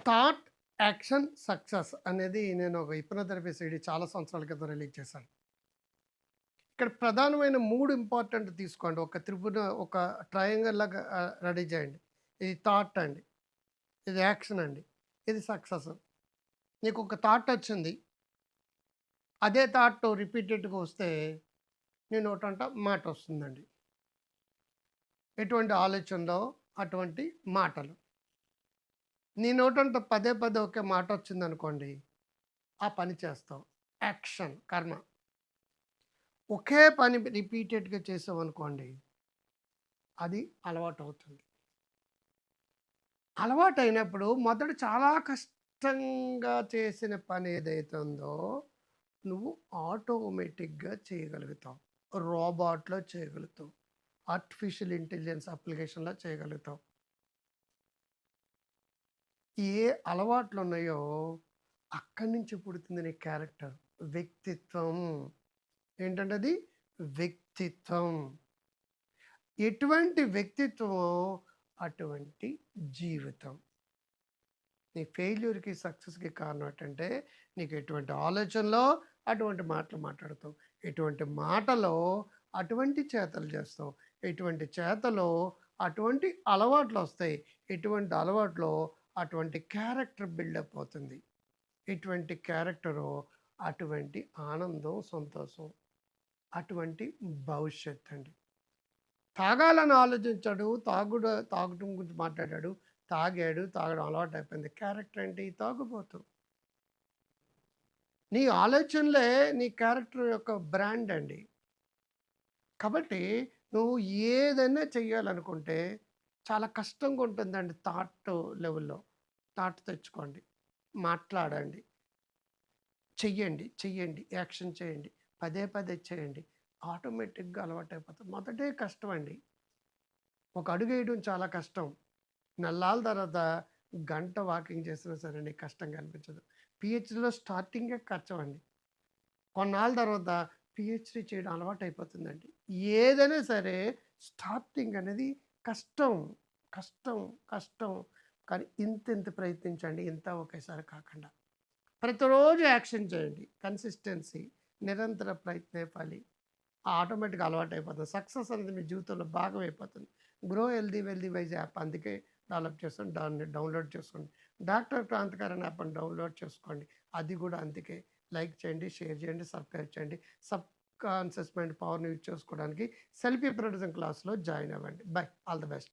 Thought, action, success అనేది నేను ఒక హిప్నోథెరపీ సీడీ చాలా సంవత్సరాల క్రితం రిలీజ్ చేశాను. ఇక్కడ ప్రధానమైన 3 ఇంపార్టెంట్ తీసుకోండి. ఒక ట్రయాంగిల్ లాగా రెడీ చేయండి. ఇది థాట్ అండి. ఇది యాక్షన్ అండి. ఇది సక్సెస్. నీకొక థాట్ వచ్చింది. అదే థాట్ రిపీటెడ్‌గా వస్తే నీ నోటంట మాటొస్తుందండి. ఎటువంటి ఆలోచనలో అటువంటి మాటలు. నీ నోటంట పదే పదే ఒకే మాటొచ్చిందనుకోండి, ఆ పని చేస్తావు. యాక్షన్ కర్మ. ఒకే పని రిపీటెడ్‌గా చేసావనుకోండి, అది అలవాటవుతుంది. అలవాటయినప్పుడు మొదట చాలా కష్టంగా చేసిన పని ఏదైతే ఉందో, నువ్వు ఆటోమేటిక్‌గా చేయగలుగుతావు. రోబోట్‌లో చేయగలుగుతావు. ఆర్టిఫిషియల్ ఇంటెలిజెన్స్ అప్లికేషన్‌లో చేయగలుగుతావు. ఏ అలవాట్లున్నాయో అక్కడి నుంచి పుడుతుంది నీ క్యారెక్టర్. వ్యక్తిత్వం. ఏంటంటే అది వ్యక్తిత్వం. ఎటువంటి వ్యక్తిత్వమో అటువంటి జీవితం. నీ ఫెయిల్యూర్‌కి, సక్సెస్‌కి కారణం ఏంటంటే నీకు ఎటువంటి ఆలోచనలో అటువంటి మాటలు మాట్లాడతావు. ఎటువంటి మాటలో అటువంటి చేతలు చేస్తావు. ఎటువంటి చేతలో అటువంటి అలవాట్లొస్తాయి. ఎటువంటి అలవాట్లో అటువంటి క్యారెక్టర్ బిల్డప్ అవుతుంది. ఎటువంటి క్యారెక్టరో అటువంటి ఆనందం, సంతోషం. అటువంటి భవిష్యత్తండి. తాగాలని ఆలోచించాడు. తాగటం గురించి మాట్లాడాడు. తాగాడు. తాగడం అలవాటయిపోయింది. క్యారెక్టర్ ఏంటి? తాగుబోతు. నీ ఆలోచనలే నీ క్యారెక్టర్ యొక్క బ్రాండ్ అండి. కాబట్టి నువ్వు ఏదైనా చెయ్యాలనుకుంటే చాలా కష్టంగా ఉంటుందండి థాట్ లెవెల్‌లో. థాట్ తెచ్చుకోండి. మాట్లాడండి. చెయ్యండి. యాక్షన్ చేయండి. పదే పదే చేయండి. ఆటోమేటిక్‌గా అలవాటయిపోతుంది. మొదటే కష్టమండి. ఒక అడుగేయడం చాలా కష్టం. నెల్లాళ్ళ తర్వాత గంట వాకింగ్ చేసినా సరే నీకు కష్టంగా అనిపించదు. పీహెచ్‌డీలో స్టార్టింగే కష్టమండి. కొన్నాళ్ళ తర్వాత పీహెచ్‌డీ చేయడం అలవాటయిపోతుందండి. ఏదైనా సరే స్టార్టింగ్ అనేది కష్టం. కష్టం. కష్టం. కానీ ఇంతింత ప్రయత్నించండి. ఇంత ఒకేసారి కాకుండా. ప్రతిరోజు యాక్షన్ చేయండి. కన్సిస్టెన్సీ, నిరంతర ప్రయత్నే ఫలి. ఆటోమేటిక్‌గా అలవాటయిపోతుంది. సక్సెస్ అనేది మీ జీవితంలో భాగం అయిపోతుంది. గ్రో వెల్తీ వైజ్ యాప్ అందుకే డెవలప్ చేసాం. దాన్ని డౌన్‌లోడ్ చేసుకోండి. డాక్టర్ క్రాంతికారి అనే యాప్‌ని డౌన్‌లోడ్ చేసుకోండి. అది కూడా అందుకే. లైక్ చేయండి, షేర్ చేయండి, సబ్‌స్క్రైబ్ చేయండి. సబ్ కాన్షియస్ మైండ్ పవర్‌ని యూజ్ చేసుకోవడానికి సెల్ఫ్ హిప్నోటిజం క్లాస్‌లో జాయిన్ అవ్వండి. బై. All the best.